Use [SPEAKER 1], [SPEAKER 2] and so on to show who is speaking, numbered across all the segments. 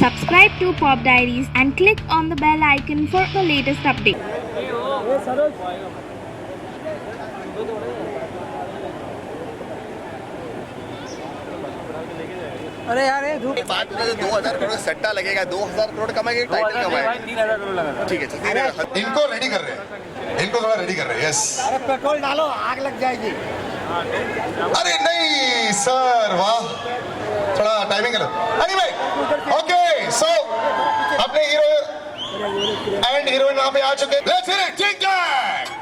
[SPEAKER 1] Subscribe to Pop Diaries and click on the bell icon for the latest update.
[SPEAKER 2] अरे यार ये धूप
[SPEAKER 3] बात में 2000 करोड़ सट्टा लगेगा, 2000 करोड़ कमाएंगे, टाइटल कमाएंगे।
[SPEAKER 2] 3000 करोड़ लगा।
[SPEAKER 3] ठीक है,
[SPEAKER 4] इनको रेडी कर रहे हैं, इनको थोड़ा रेडी कर रहे हैं। यस,
[SPEAKER 2] अरे पेट्रोल डालो, आग लग जाएगी।
[SPEAKER 4] अरे नहीं सर, वाह, थोड़ा टाइमिंग लो। एनीवे, ओके, सो अपने हीरो एंड हीरोइन वहां पे आ चुके। Let's hear it, tick tack.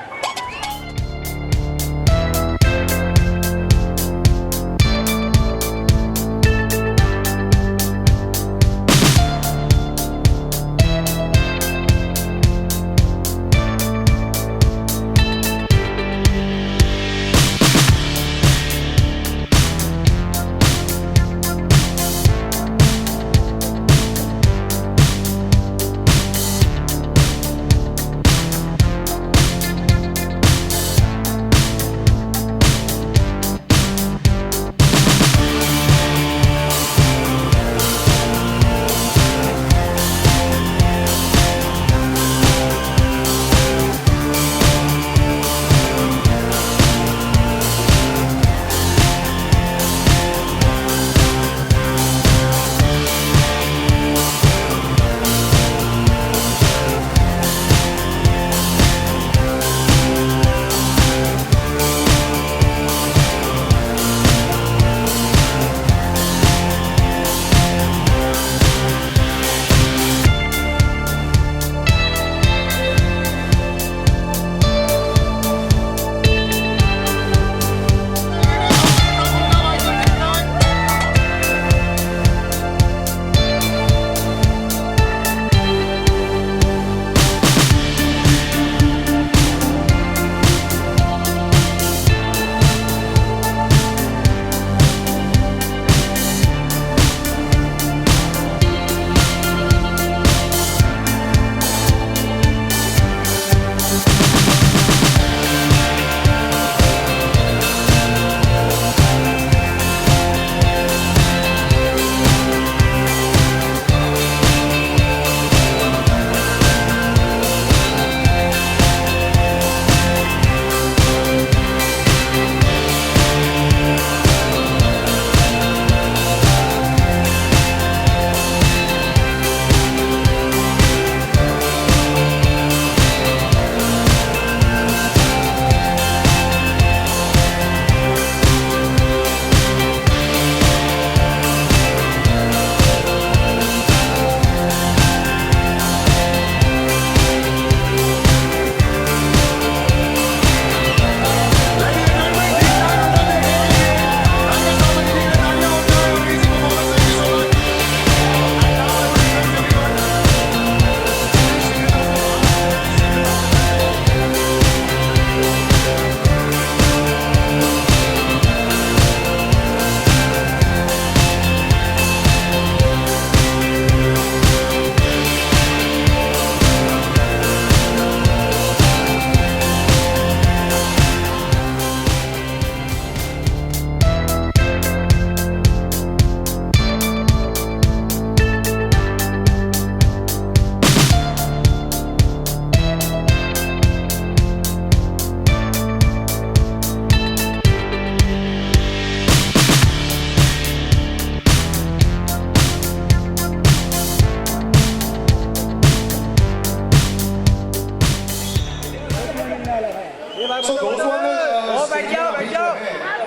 [SPEAKER 4] So those who are
[SPEAKER 2] बैठ जाओ।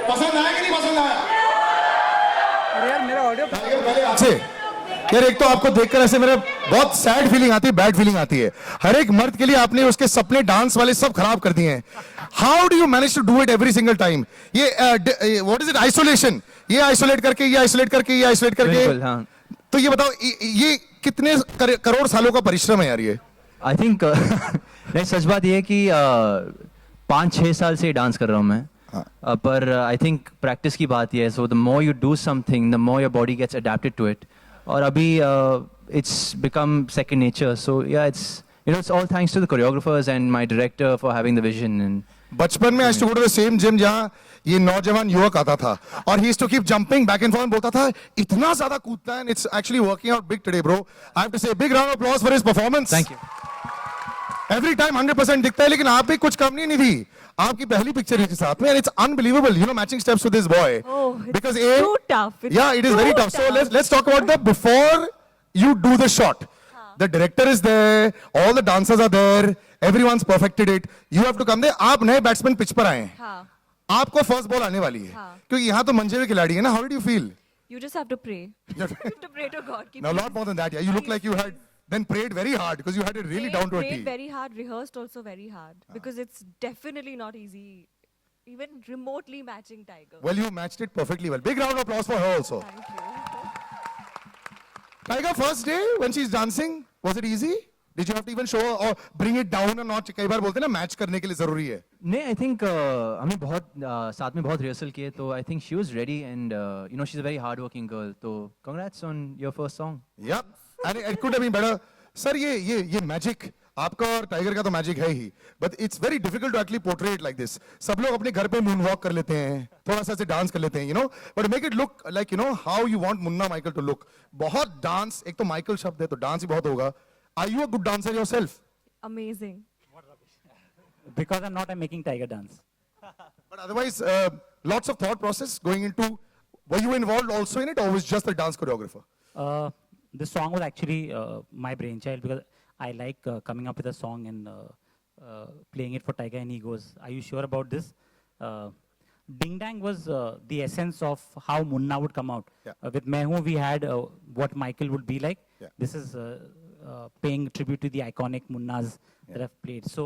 [SPEAKER 4] पसंद आया कि नहीं पसंद आया?
[SPEAKER 2] अरे यार मेरा ऑडियो
[SPEAKER 4] पहले आपसे यार, एक तो आपको देखकर ऐसे मेरे बहुत सैड फीलिंग आती है, बैड फीलिंग आती है। हर एक मर्द के लिए आपने उसके सपने डांस वाले सब खराब कर दिए हैं। How do you manage to do it every single time? ये व्हाट इज इट, आइसोलेशन, ये आइसोलेट करके, ये आइसोलेट करके, ये आइसोलेट करके।
[SPEAKER 5] हाँ।
[SPEAKER 4] तो ये बताओ, ये कितने करोड़ सालों का परिश्रम है यार ये?
[SPEAKER 5] आई थिंक नहीं, सच बात ये है कि 5-6 साल से डांस कर रहा हूँ मैं। पर आई थिंक प्रैक्टिस की बात ये है। So the more you do something, the more your body gets adapted to it. और अभी it's become second nature. So yeah, it's, you know, it's all thanks to the choreographers and my director for having the vision. And
[SPEAKER 4] बचपन में I used to go to the same gym जहां ये नौजवान युवक आता था और he used to keep jumping back and forth, बोलता था इतना ज्यादा कूदता है, it's actually working out big today bro. I have to say big round of applause for his performance.
[SPEAKER 5] Thank you.
[SPEAKER 4] Every time 100% दिखता है, लेकिन आप भी कुछ कम नहीं थी। आपकी पहली पिक्चर इसके साथ में, and it's unbelievable, you know, matching steps with this boy.
[SPEAKER 6] Oh, it's
[SPEAKER 4] because
[SPEAKER 6] too tough. It's
[SPEAKER 4] yeah, it is very
[SPEAKER 6] too
[SPEAKER 4] tough. So let's talk about the before you do the shot. The director is there, all the dancers are there, everyone's perfected it. You have to come there. आप नए batsman pitch पर आए हैं,
[SPEAKER 6] हाँ.
[SPEAKER 4] आपको first ball आने वाली है,
[SPEAKER 6] हाँ.
[SPEAKER 4] क्योंकि यहाँ तो मंजे हुए खिलाड़ी है ना। How did you feel?
[SPEAKER 6] You just have to pray. You have to pray to God. Keep
[SPEAKER 4] No, a lot more than that. Yeah, you look like you had then prayed very hard because you had it really down to a
[SPEAKER 6] prayed
[SPEAKER 4] T.
[SPEAKER 6] very hard, rehearsed also very hard because it's definitely not easy, even remotely matching Tiger.
[SPEAKER 4] Well, you matched it perfectly well. Big round of applause for her also.
[SPEAKER 6] Thank you.
[SPEAKER 4] Tiger, first day when she's dancing, was it easy? Did you have to even show her or bring it down a notch? कई बार बोलते हैं ना match करने के लिए जरूरी है।
[SPEAKER 5] नहीं, आई थिंक हमने बहुत साथ में बहुत रिहर्सल किए, तो I think she was ready and you know she is a very hard working girl, तो congrats on your first song.
[SPEAKER 4] Yep. And it could have been better. Sir ये magic आपका और टाइगर का तो magic है ही, but it's very difficult to actually portray it like this. सब लोग अपने घर पे मून वॉक कर लेते हैं, थोड़ा सा से डांस कर लेते हैं, you know, but make it look like you know how you want Munna Michael to look. बहुत डांस, एक तो माइकल शब्द है तो डांस ही बहुत होगा। Are you a good dancer yourself?
[SPEAKER 6] Amazing.
[SPEAKER 7] Because I'm making Tiger dance.
[SPEAKER 4] But otherwise, lots of thought process going into. Were you involved also in it, or was just the dance choreographer?
[SPEAKER 7] This song was actually my brainchild because I like coming up with a song and playing it for Tiger, and he goes, "Are you sure about this?" Ding Dang was the essence of how Munna would come out.
[SPEAKER 4] Yeah.
[SPEAKER 7] With Main Hoon, we had what Michael would be like.
[SPEAKER 4] Yeah.
[SPEAKER 7] This is paying tribute to the iconic Munnas that I've played. So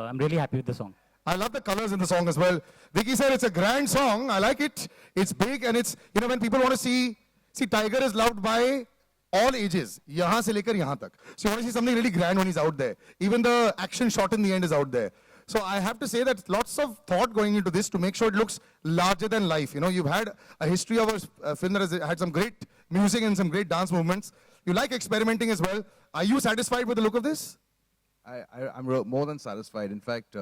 [SPEAKER 7] I'm really happy with the song.
[SPEAKER 4] I love the colors in the song as well. Vicky said it's a grand song. I like it. It's big and it's, you know, when people want to see Tiger is loved by all ages. यहाँ से लेकर यहाँ तक. So you want to see something really grand when he's out there. Even the action shot in the end is out there. So I have to say that lots of thought going into this to make sure it looks larger than life. You know, you've had a history of a film that has had some great music and some great dance movements. You like experimenting as well. Are you satisfied with the look of this?
[SPEAKER 8] I'm more than satisfied. In fact,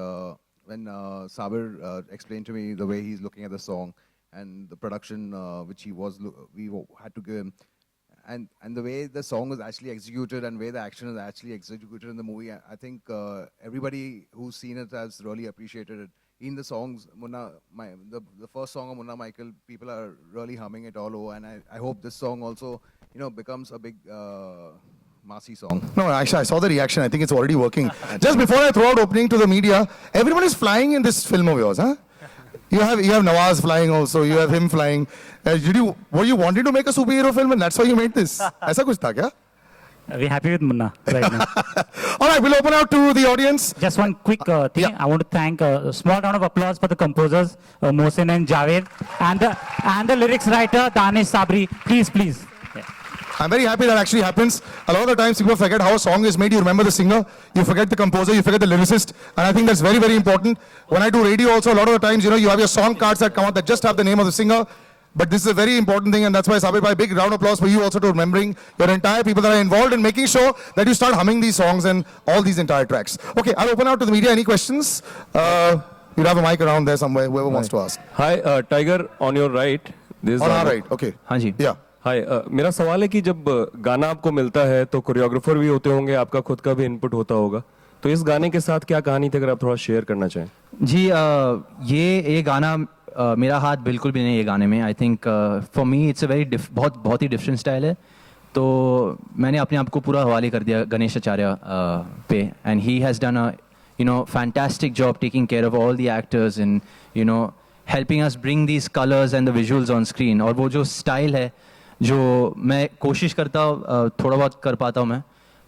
[SPEAKER 8] when Sabir explained to me the way he's looking at the song and the production which we had to give him, and the way the song is actually executed and way the action is actually executed in the movie, I think everybody who's seen it has really appreciated it. In the songs, the first song of Munna Michael, people are really humming it all over, and I hope this song also, you know, becomes a big massy song.
[SPEAKER 4] No, actually, I saw the reaction. I think it's already working. Just before I throw out opening to the media, everyone is flying in this film of yours, huh? You have Nawaz flying also. You have him flying. Were you wanting to make a superhero film, and that's why you made this? ऐसा कुछ था क्या?
[SPEAKER 7] We're happy with Munna right now.
[SPEAKER 4] All right, we'll open out to the audience.
[SPEAKER 7] Just one quick thing.
[SPEAKER 4] Yeah.
[SPEAKER 7] I want to thank a small round of applause for the composers, Mohsin and Javed, and the lyrics writer, Danish Sabri. Please. Yeah.
[SPEAKER 4] I'm very happy that actually happens. A lot of the times people forget how a song is made. You remember the singer, you forget the composer, you forget the lyricist, and I think that's very, very important. When I do radio also, a lot of the times, you know, you have your song cards that come out that just have the name of the singer. But this is a very important thing, and that's why, Sabir bhai, big round of applause for you also to remembering your entire people that are involved in making sure that you start humming these songs and all these entire tracks. Okay, I'll open out to the media. Any questions? You'll have a mic around there somewhere, whoever wants to ask.
[SPEAKER 9] Hi, Tiger, on your right. This
[SPEAKER 4] On
[SPEAKER 9] is
[SPEAKER 4] our right, okay.
[SPEAKER 5] हाँ जी।
[SPEAKER 4] Yeah.
[SPEAKER 9] हाय, मेरा सवाल है कि जब गाना आपको मिलता है तो कोरियोग्राफर भी होते होंगे, आपका खुद का भी इनपुट होता होगा, तो इस गाने के साथ क्या कहानी थी, अगर आप थोड़ा शेयर करना चाहें?
[SPEAKER 5] जी, ये गाना मेरा हाथ बिल्कुल भी नहीं है ये गाने में। आई think for me it's a very बहुत ही डिफरेंट स्टाइल है, तो मैंने अपने आप को पूरा हवाले कर दिया गणेश आचार्य पे, and he has done a fantastic job taking care of all the actors and helping us bring these colours and the visuals on screen. और वो जो स्टाइल है जो मैं कोशिश करता हूँ थोड़ा बहुत कर पाता हूँ मैं,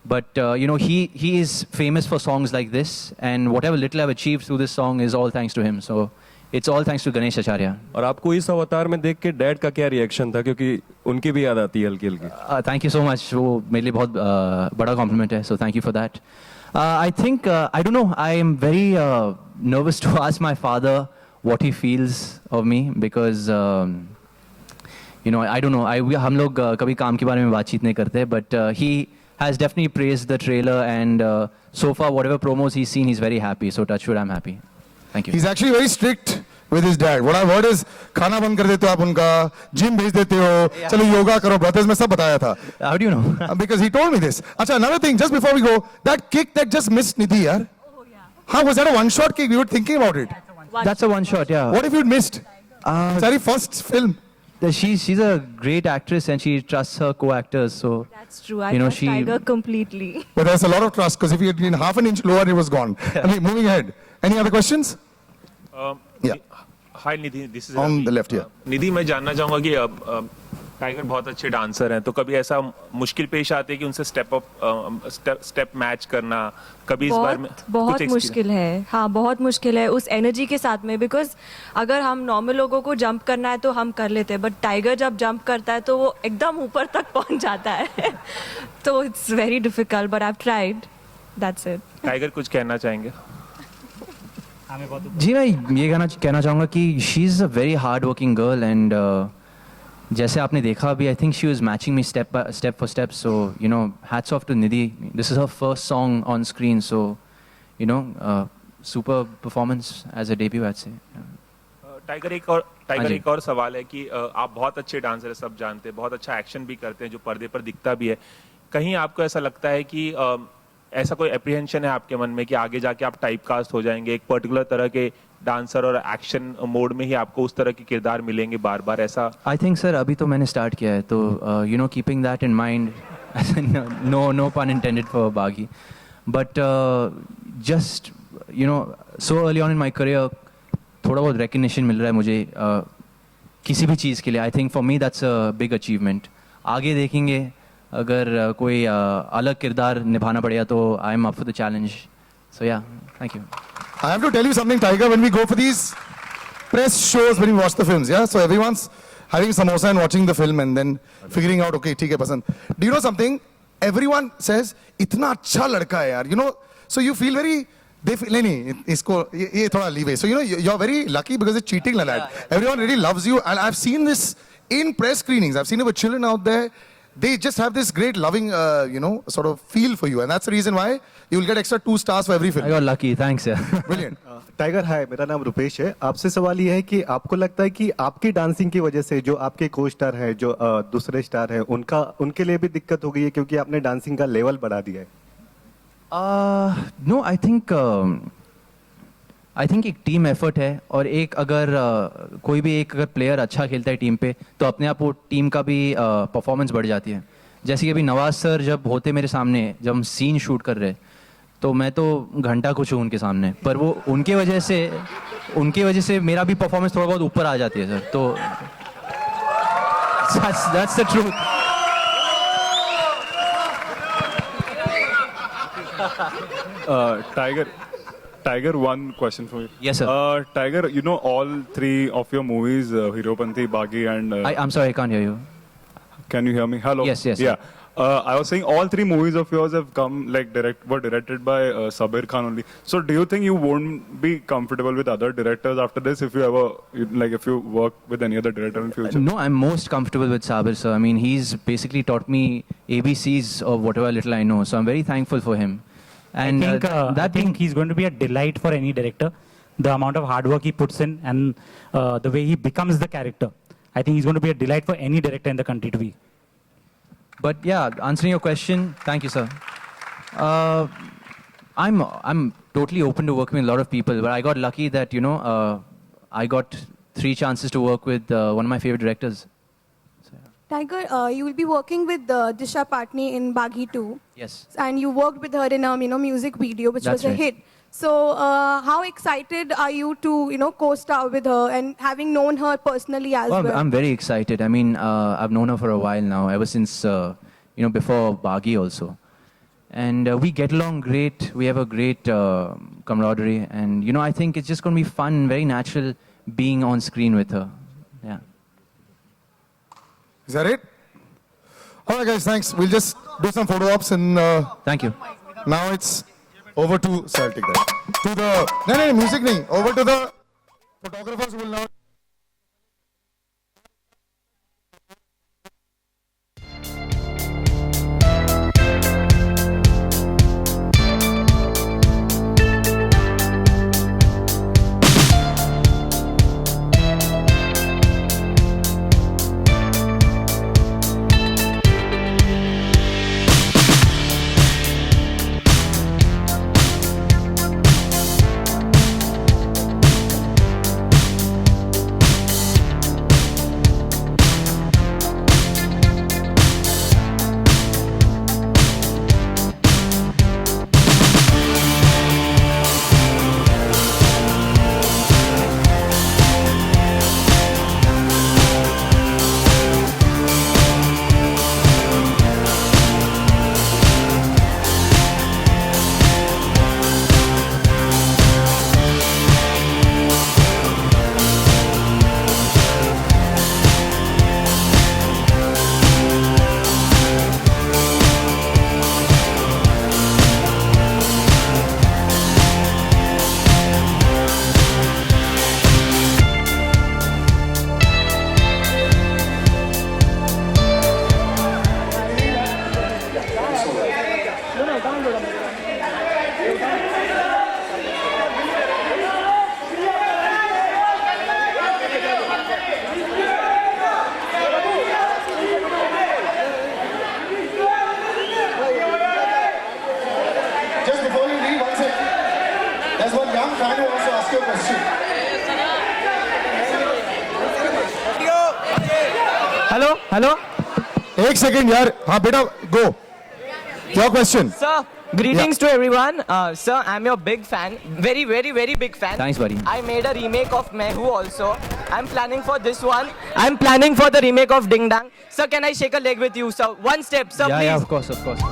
[SPEAKER 5] but he is famous for songs like this, and whatever little I've achieved through this song is all thanks to him, so it's all thanks to Ganesh Acharya.
[SPEAKER 9] और आपको इस अवतार में देख के डैड का क्या रिएक्शन था, क्योंकि उनकी भी याद आती है हल्की हल्की?
[SPEAKER 5] Thank you so much, वो मेरे लिए बहुत बड़ा compliment है, so thank you for that. I think I don't know, I am very nervous to ask my father what he feels of me, because I don't know, हम लोग कभी काम के बारे में बातचीत नहीं करते, but he has definitely praised the trailer, and so far whatever promos he's seen, he's very happy, so touch wood, I'm happy. Thank you.
[SPEAKER 4] He's actually very strict with his dad. What I've heard is खाना बंद कर देते हो आप उनका, gym भेज देते हो, चलो योगा करो, brothers में सब बताया था.
[SPEAKER 5] How do you know?
[SPEAKER 4] Because he told me this. Acha, another thing, just before we go, that kick that just missed Nidhi, yaar.
[SPEAKER 6] Oh yeah.
[SPEAKER 4] How was that a one-shot kick? We were thinking about it.
[SPEAKER 5] That's a one shot, yeah.
[SPEAKER 4] What if you'd missed? It's our first film.
[SPEAKER 5] She's a great actress and she trusts her co-actors, so
[SPEAKER 6] That's true. I
[SPEAKER 5] You know,
[SPEAKER 6] trust
[SPEAKER 5] she-
[SPEAKER 6] Tiger completely.
[SPEAKER 4] But there's a lot of trust because if he had been half an inch lower, it was gone. I mean, moving ahead. Any other questions? Yeah.
[SPEAKER 10] Hi Nidhi, this is
[SPEAKER 4] On the left here.
[SPEAKER 10] निधि, मैं जानना चाहूंगा कि tiger बहुत अच्छे dancer हैं, तो कभी ऐसा मुश्किल पेश आती है कि उनसे स्टेप मैच करना, कभी इस बार में
[SPEAKER 6] बहुत
[SPEAKER 10] कुछ
[SPEAKER 6] मुश्किल है. हाँ, बहुत मुश्किल है उस एनर्जी के साथ में, बिकॉज अगर हम नॉर्मल लोगों को जंप करना है तो हम कर लेते हैं, बट टाइगर जब जंप करता है तो वो एकदम ऊपर तक पहुंच जाता है. तो it's very difficult, but I have tried. That's it.
[SPEAKER 10] Tiger कुछ कहना चाहेंगे?
[SPEAKER 5] जी मैं ये कहना चाहूँगा कि she is a very hard working girl and जैसे आपने देखा अभी, I think she was matching me step for step, so you know hats off to Nidhi. This is her first song on screen, so you know super performance as a debut I say.
[SPEAKER 10] Tiger
[SPEAKER 5] हाँ जी.
[SPEAKER 10] एक और सवाल है कि आप बहुत अच्छे dancer हैं, सब जानते हैं, बहुत अच्छा एक्शन भी करते हैं जो पर्दे पर दिखता भी है. कहीं आपको ऐसा लगता है कि ऐसा कोई एप्रीहेंशन है आपके मन में कि आगे जाके आप टाइप कास्ट हो जाएंगे, एक पर्टिकुलर तरह के डांसर और एक्शन मोड में ही आपको उस तरह के किरदार मिलेंगे बार बार, ऐसा?
[SPEAKER 5] आई थिंक सर अभी तो मैंने स्टार्ट किया है, तो you know keeping that in mind, no pun intended for Baaghi, but just you know so early on in my career थोड़ा बहुत रिकग्निशन मिल रहा है मुझे किसी भी चीज़ के लिए. I think for me that's a big achievement. आगे देखेंगे, अगर कोई अलग किरदार निभाना पड़ेगा तो I am up for the challenge. So yeah, thank you.
[SPEAKER 4] I have to tell you something, Tiger, when we go for these press shows, when we watch the films, yeah? So everyone's having samosa and watching the film and then figuring out, okay, ठीक है पसंद. Do you know something? Everyone says, इतना अच्छा लड़का है यार, you know, so you feel very, they feel, नहीं, इसको, ये थोड़ा leeway. So, you know, you're very lucky because it's cheating like that. Everyone really loves you, and I've seen this in press screenings. I've seen it with children out there. They just have this great loving, you know, sort of feel for you, and that's the reason why you'll get extra 2 stars for every film.
[SPEAKER 5] I got lucky, thanks यार.
[SPEAKER 4] Brilliant.
[SPEAKER 11] Tiger, हाय, मेरा नाम रुपेश है. आपसे सवाल ये है कि आपको लगता है कि आपकी डांसिंग की वजह से जो आपके को स्टार है, जो दूसरे स्टार है, उनके लिए भी दिक्कत हो गई है क्योंकि आपने डांसिंग का लेवल बढ़ा दिया है?
[SPEAKER 5] नो, आई थिंक एक टीम एफर्ट है, और एक अगर कोई भी एक अगर प्लेयर अच्छा खेलता है टीम पे तो अपने आप वो टीम का भी परफॉर्मेंस बढ़ जाती है. जैसे कि अभी नवाज सर जब होते मेरे सामने, जब हम सीन शूट कर रहे, तो मैं तो घंटा कुछ हूँ उनके सामने, पर वो उनके वजह से मेरा भी परफॉर्मेंस थोड़ा बहुत ऊपर आ जाती है सर. तो that's the truth.
[SPEAKER 12] Tiger, one question for you.
[SPEAKER 5] Yes, sir.
[SPEAKER 12] Tiger, you know all 3 of your movies, Heropanti, Bagi, and
[SPEAKER 5] I'm sorry, I can't hear you.
[SPEAKER 12] Can you hear me? Hello.
[SPEAKER 5] Yes.
[SPEAKER 12] Yeah. I was saying all 3 movies of yours have come were directed by Sabir Khan only. So do you think you won't be comfortable with other directors after this if you if you work with any other director in future?
[SPEAKER 5] No, I'm most comfortable with Sabir sir. I mean, he's basically taught me ABCs of whatever little I know. So I'm very thankful for him. And
[SPEAKER 7] I think he's going to be a delight for any director. The amount of hard work he puts in and the way he becomes the character. I think he's going to be a delight for any director in the country to be.
[SPEAKER 5] But yeah, answering your question, thank you, sir. I'm totally open to working with a lot of people, but I got lucky that, you know, I got 3 chances to work with one of my favorite directors.
[SPEAKER 13] Tiger, you will be working with Disha Patni in Baghi 2.
[SPEAKER 5] Yes.
[SPEAKER 13] And you worked with her in a music video, which
[SPEAKER 5] That's
[SPEAKER 13] was a
[SPEAKER 5] right.
[SPEAKER 13] hit. So how excited are you to co-star with her and having known her personally as well?
[SPEAKER 5] I'm very excited. I mean, I've known her for a while now, ever since before Baghi also. And we get along great. We have a great camaraderie, and I think it's just going to be fun, very natural being on screen with her. Yeah.
[SPEAKER 4] Is that it? All right, guys, thanks. We'll just do some photo ops and...
[SPEAKER 5] Thank you.
[SPEAKER 4] Now it's over to... Sorry, I'll take that. To the... No, music nahi. Over to the photographers who will now... Just before you leave, one second. There's one young fan who wants to ask you a question.
[SPEAKER 14] Hello hello
[SPEAKER 4] एक second यार. हाँ बेटा, go. Your question.
[SPEAKER 14] Sir, greetings to everyone. Sir, I'm your big fan. Very, very, very big fan.
[SPEAKER 5] Thanks, buddy.
[SPEAKER 14] I made a remake of Mehu also. I'm planning for this one. I'm planning for the remake of Ding Dang. Sir, can I shake a leg with you, sir? One step, sir,
[SPEAKER 5] Yeah,
[SPEAKER 14] please.
[SPEAKER 5] yeah, of course, of course.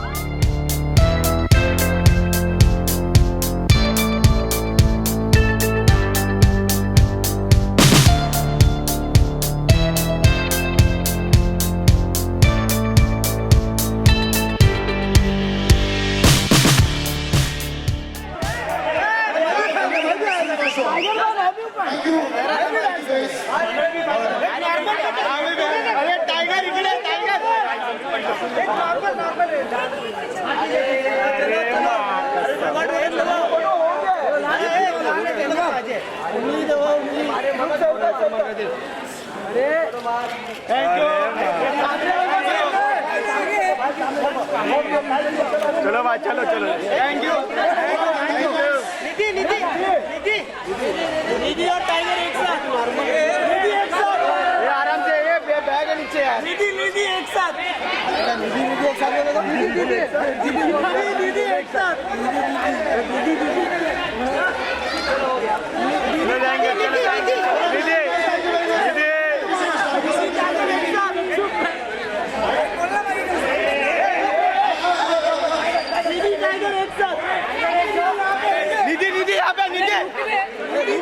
[SPEAKER 2] चलो भाई, चलो चलो. Thank you. निधि निधि निधि निधि और tiger एक साथ. निधि एक साथ. ये आराम से, ये बैग है नीचे यार. निधि निधि एक साथ. निधि निधि एक साथ बोलो. निधि निधि निधि एक साथ. निधि निधि चलो जाएंगे. चलो जाएंगे. निधि निधि निधि यहाँ पे. निधि